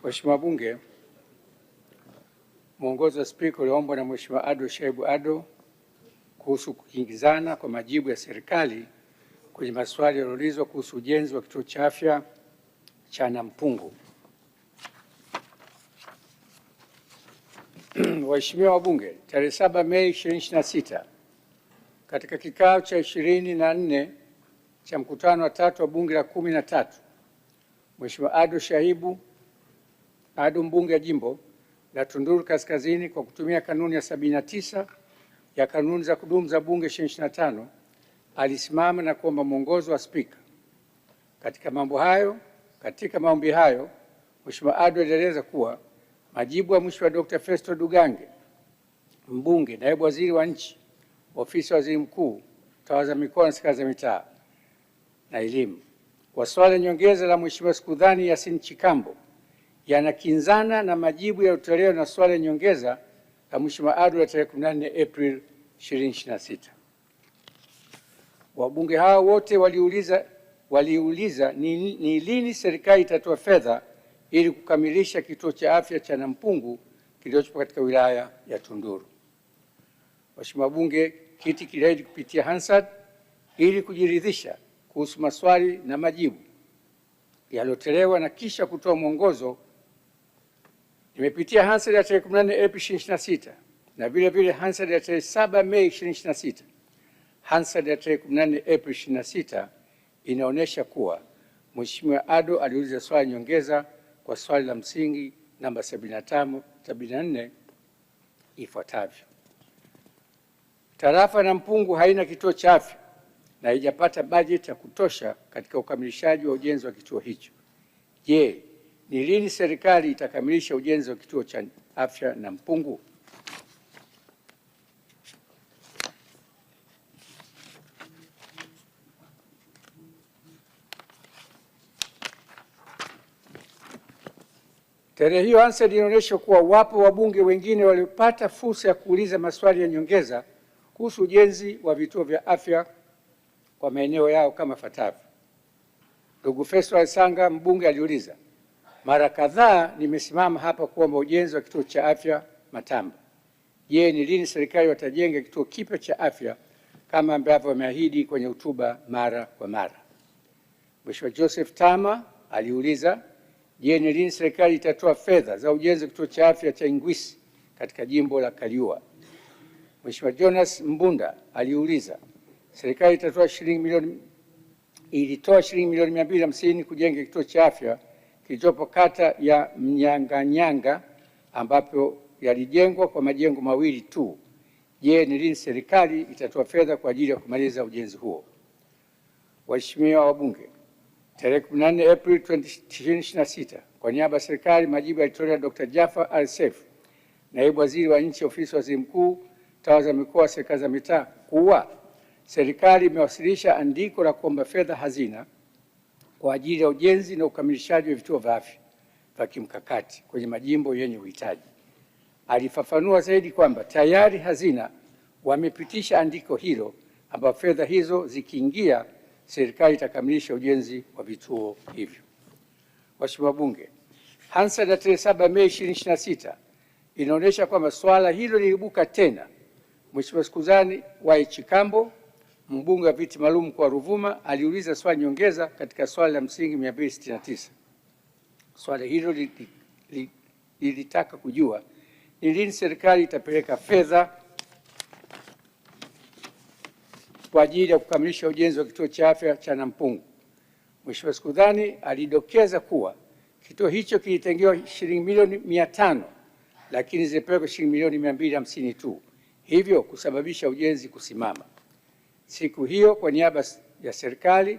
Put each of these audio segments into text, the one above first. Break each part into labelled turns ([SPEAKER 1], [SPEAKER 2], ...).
[SPEAKER 1] Mheshimiwa Wabunge, mwongozo wa Spika uliombwa na Mheshimiwa Ado Shaibu Ado kuhusu kuingizana kwa majibu ya serikali kwenye maswali yaliyoulizwa kuhusu ujenzi wa kituo cha afya cha Nampungu. Waheshimiwa wabunge, tarehe 7 Mei 2026 katika kikao cha 24 cha mkutano wa 3 wa bunge la 13, Mheshimiwa Ado Shaibu Ado, mbunge wa jimbo la Tunduru Kaskazini, kwa kutumia kanuni ya 79 ya kanuni za kudumu za bunge 2025 alisimama na kuomba mwongozo wa Spika. Katika maombi hayo, Mheshimiwa Ado alieleza kuwa majibu ya Mheshimiwa Dr. Festo Dugange, mbunge, naibu waziri wa nchi, ofisi ya waziri mkuu, tawala za mikoa na serikali za mitaa na elimu, kwa swali nyongeza la Mheshimiwa Skudhani Yasin Chikambo yanakinzana na majibu yaliyotolewa na swali nyongeza la Mheshimiwa Ado la tarehe 14 Aprili 2026. Wabunge hao wote waliuliza ni lini serikali itatoa fedha ili kukamilisha kituo cha afya cha Nampungu kilichopo katika wilaya ya Tunduru. Mheshimiwa Bunge, kiti kiliahidi kupitia Hansard ili kujiridhisha kuhusu maswali na majibu yaliyotolewa na kisha kutoa mwongozo. Nimepitia Hansard ya tarehe 18 Aprili 2026 na vile Hansard ya tarehe 7 Mei 2026. Hansard ya tarehe 18 Aprili 2026 inaonyesha kuwa Mheshimiwa Ado aliuliza swali nyongeza kwa swali la msingi namba 74 ifuatavyo: tarafa Nampungu haina kituo cha afya na haijapata bajeti ya kutosha katika ukamilishaji wa ujenzi wa kituo hicho. Je, ni lini serikali itakamilisha ujenzi wa kituo cha afya Nampungu? Tarehe hiyo Hansard inaonyesha kuwa wapo wabunge wengine waliopata fursa ya kuuliza maswali ya nyongeza kuhusu ujenzi wa vituo vya afya kwa maeneo yao kama ifuatavyo. Ndugu Festo Aisanga, mbunge, aliuliza, mara kadhaa nimesimama hapa kuomba ujenzi wa kituo cha afya Matamba. Je, ni lini serikali watajenga kituo kipya cha afya kama ambavyo wameahidi kwenye hotuba mara kwa mara? Mheshimiwa Joseph Tama aliuliza, je, ni lini serikali itatoa fedha za ujenzi wa kituo cha afya cha Ingwisi katika jimbo la Kaliua? Mheshimiwa Jonas Mbunda aliuliza, serikali ilitoa shilingi milioni 250 kujenga kituo cha afya kilichopo kata ya Mnyanganyanga ambapo yalijengwa kwa majengo mawili tu. Je, ni lini serikali itatoa fedha kwa ajili ya kumaliza ujenzi huo? Waheshimiwa wabunge, tarehe 14 Aprili 2026 kwa niaba ya serikali majibu yalitolewa Dr. Jafar Al-Seif, naibu waziri wa nchi, ofisi ya waziri mkuu, tawala za mikoa, serikali za mitaa, kuwa serikali imewasilisha andiko la kuomba fedha hazina kwa ajili ya ujenzi na ukamilishaji wa vituo vya afya vya kimkakati kwenye majimbo yenye uhitaji. Alifafanua zaidi kwamba tayari hazina wamepitisha andiko hilo, ambapo fedha hizo zikiingia serikali itakamilisha ujenzi wa vituo hivyo. Mheshimiwa Bunge, Hansard ya tarehe 7 Mei 2026 inaonyesha kwamba swala hilo liliibuka tena. Mheshimiwa Skudhani Wai Chikambo, mbunge wa viti maalum kwa Ruvuma, aliuliza swali nyongeza katika swali la msingi 269. Swali hilo lilitaka kujua ni lini serikali itapeleka fedha kwa ajili ya kukamilisha ujenzi wa kituo cha afya cha Nampungu. Mheshimiwa Skudhani alidokeza kuwa kituo hicho kilitengewa shilingi milioni 500 lakini zilipelekwa shilingi milioni 250 tu, hivyo kusababisha ujenzi kusimama. Siku hiyo kwa niaba ya serikali,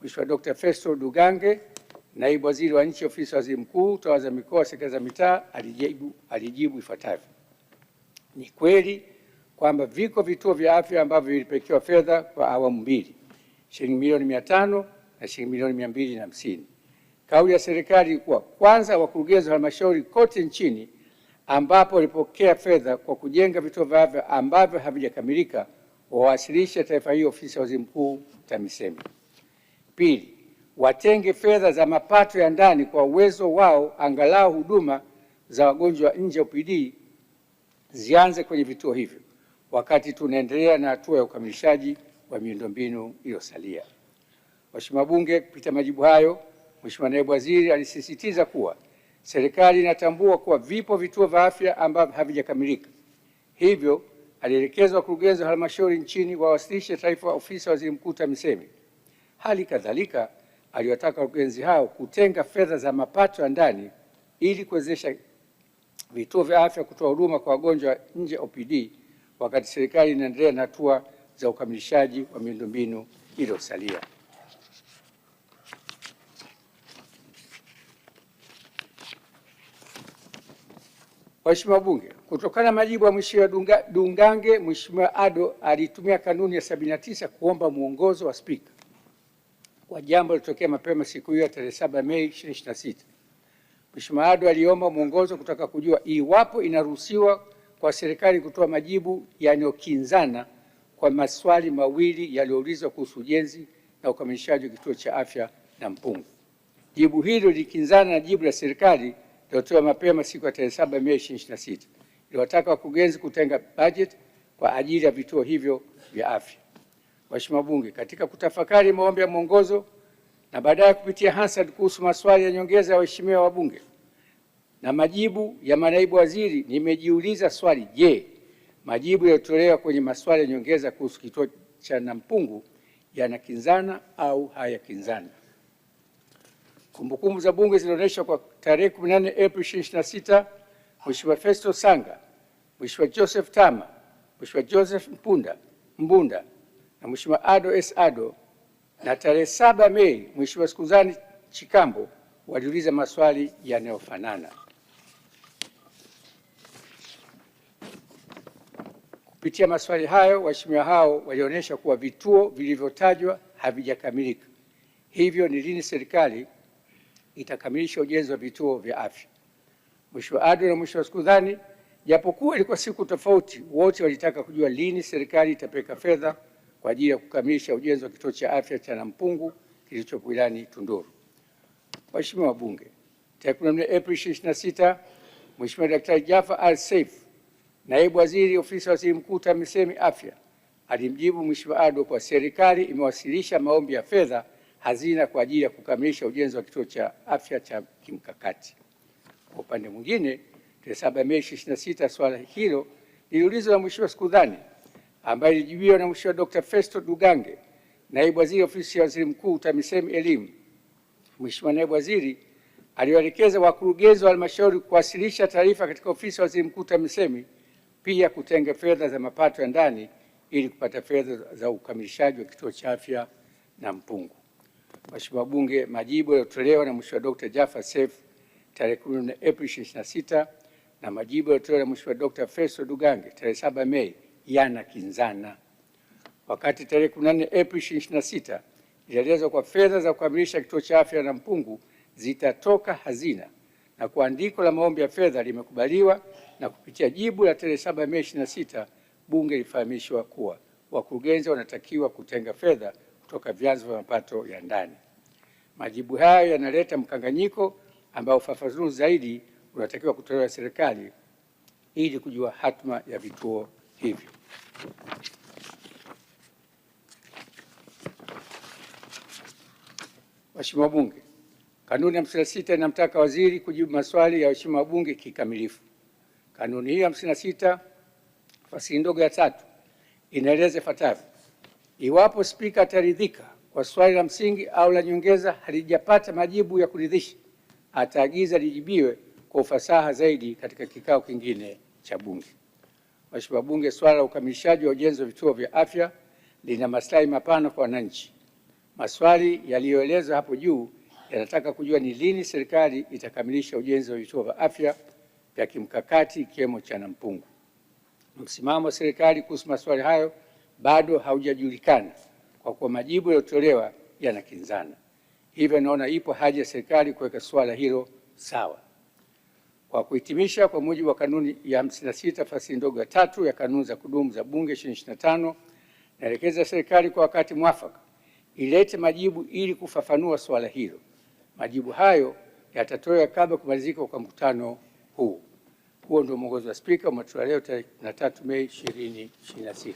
[SPEAKER 1] Mheshimiwa Dr. Festo Dugange, naibu waziri wa nchi, ofisi ya waziri mkuu, tawala za mikoa, serikali za mitaa, alijibu ifuatavyo: ni kweli kwamba viko vituo vya afya ambavyo vilipelekewa fedha kwa awamu mbili, shilingi milioni 500 na shilingi milioni 250. Kauli ya serikali ilikuwa kwanza, wakurugenzi wa halmashauri kote nchini ambapo walipokea fedha kwa kujenga vituo vya afya ambavyo havijakamilika wawasilishe taarifa hiyo ofisi ya waziri mkuu TAMISEMI. Pili, watenge fedha za mapato ya ndani kwa uwezo wao, angalau huduma za wagonjwa nje OPD zianze kwenye vituo hivyo, wakati tunaendelea na hatua ya ukamilishaji wa miundombinu iliyosalia. Mheshimiwa Bunge, kupitia majibu hayo, Mheshimiwa Naibu Waziri alisisitiza kuwa serikali inatambua kuwa vipo vituo vya afya ambavyo havijakamilika. Hivyo alielekeza wakurugenzi wa halmashauri nchini wawasilishe taarifa ofisi ya Waziri Mkuu TAMISEMI. Hali kadhalika aliwataka wakurugenzi hao kutenga fedha za mapato ya ndani ili kuwezesha vituo vya afya kutoa huduma kwa wagonjwa nje OPD, wakati serikali inaendelea na hatua za ukamilishaji wa miundombinu iliyosalia. Waheshimiwa Bunge, kutokana na majibu ya Mheshimiwa Dungange, Mheshimiwa Ado alitumia kanuni ya 79 kuomba mwongozo wa Spika kwa jambo lilotokea mapema siku hiyo tarehe 7 Mei 2026. Mheshimiwa Ado aliomba mwongozo kutaka kujua iwapo inaruhusiwa kwa serikali kutoa majibu yanayokinzana kwa maswali mawili yaliyoulizwa kuhusu ujenzi na ukamilishaji wa kituo cha afya Nampungu. Jibu hilo lilikinzana na jibu la serikali lililotolewa mapema siku ya tarehe 7 Mei 2026. Iliwataka wakurugenzi kutenga bajeti kwa ajili ya vituo hivyo vya afya. Mheshimiwa Bunge, katika kutafakari maombi ya mwongozo na baadaye kupitia Hansard kuhusu maswali ya nyongeza ya waheshimiwa wabunge na majibu ya manaibu waziri, nimejiuliza swali: je, majibu yaliyotolewa kwenye maswali ya nyongeza kuhusu kituo cha Nampungu yanakinzana au hayakinzani? Kumbukumbu za Bunge zilionyesha kwa tarehe 18 Aprili 2026, Mheshimiwa Festo Sanga, Mheshimiwa Joseph Tama, Mheshimiwa Joseph Mbunda na Mheshimiwa Ado S. Ado, na tarehe 7 Mei Mheshimiwa Sikuzani Chikambo waliuliza maswali yanayofanana. Kupitia maswali hayo, waheshimiwa hao walionyesha kuwa vituo vilivyotajwa havijakamilika. Hivyo ni lini serikali itakamilisha ujenzi wa vituo vya afya? Mheshimiwa Ado na Mheshimiwa Sikuzani, japokuwa ilikuwa siku tofauti, wote walitaka kujua lini serikali itapeleka fedha kwa ajili ya kukamilisha ujenzi wa kituo cha afya cha Nampungu kilichopo wilayani Tunduru. Waheshimiwa wabunge, tarehe 14 Aprili 2026, Mheshimiwa Daktari Jaffer Al-Seif, Naibu Waziri Ofisi ya Waziri Mkuu TAMISEMI Afya, alimjibu Mheshimiwa Ado kwa serikali imewasilisha maombi ya fedha hazina kwa ajili ya kukamilisha ujenzi wa kituo cha afya cha kimkakati. Kwa upande mwingine, tarehe 7 Mei 2026, swala hilo liliulizwa na Mheshimiwa Sikuzani ambaye ilijibiwa na Mheshimiwa Dr. Festo Dugange, Naibu Waziri Ofisi ya Waziri Mkuu TAMISEMI Elimu. Mheshimiwa Naibu Waziri aliwaelekeza wakurugenzi wa halmashauri kuwasilisha taarifa katika Ofisi ya Waziri Mkuu TAMISEMI, pia kutenga fedha za mapato ya ndani ili kupata fedha za ukamilishaji wa kituo cha afya Nampungu. Mheshimiwa Bunge, majibu yaliyotolewa na Mheshimiwa Dr. Jaffer Seif tarehe 14 Aprili 2026 na majibu yaliyotolewa na Mheshimiwa Dr. Festo Dugange tarehe 7 Mei yanakinzana. Wakati tarehe 14 Aprili 2026 ilielezwa kwa fedha za kukamilisha kituo cha afya Nampungu zitatoka hazina, na kwa andiko la maombi ya fedha limekubaliwa, na kupitia jibu la tarehe 7 Mei 2026 Bunge lifahamishwa kuwa wakurugenzi wanatakiwa kutenga fedha kutoka vyanzo vya mapato ya ndani. Majibu hayo yanaleta mkanganyiko ambao ufafanuzi zaidi unatakiwa kutolewa na serikali ili kujua hatma ya vituo hivyo. Waheshimiwa wabunge, kanuni ya 56 inamtaka waziri kujibu maswali ya waheshimiwa wabunge kikamilifu. Kanuni hii ya 56 fasili ndogo ya 3 inaeleza ifuatavyo: iwapo spika ataridhika kwa swali la msingi au la nyongeza halijapata majibu ya kuridhisha, ataagiza lijibiwe kwa ufasaha zaidi katika kikao kingine cha Bunge. Mheshimiwa Bunge, swala la ukamilishaji wa ujenzi wa vituo vya afya lina maslahi mapana kwa wananchi. Maswali yaliyoelezwa hapo juu yanataka kujua ni lini serikali itakamilisha ujenzi wa vituo vya afya vya kimkakati ikiwemo cha Nampungu. Msimamo wa serikali kuhusu maswali hayo bado haujajulikana kwa kuwa majibu yaliyotolewa yanakinzana. Hivyo naona ipo haja ya serikali kuweka swala hilo sawa. Kwa kuhitimisha, kwa mujibu wa kanuni ya 56 fasili ndogo ya 3 ya kanuni za kudumu za Bunge 2025, naelekeza serikali kwa wakati mwafaka ilete majibu ili kufafanua swala hilo. Majibu hayo yatatolewa kabla kumalizika kwa mkutano huu. Huo ndio mwongozo wa Spika umetolewa leo tarehe 3 Mei 2026.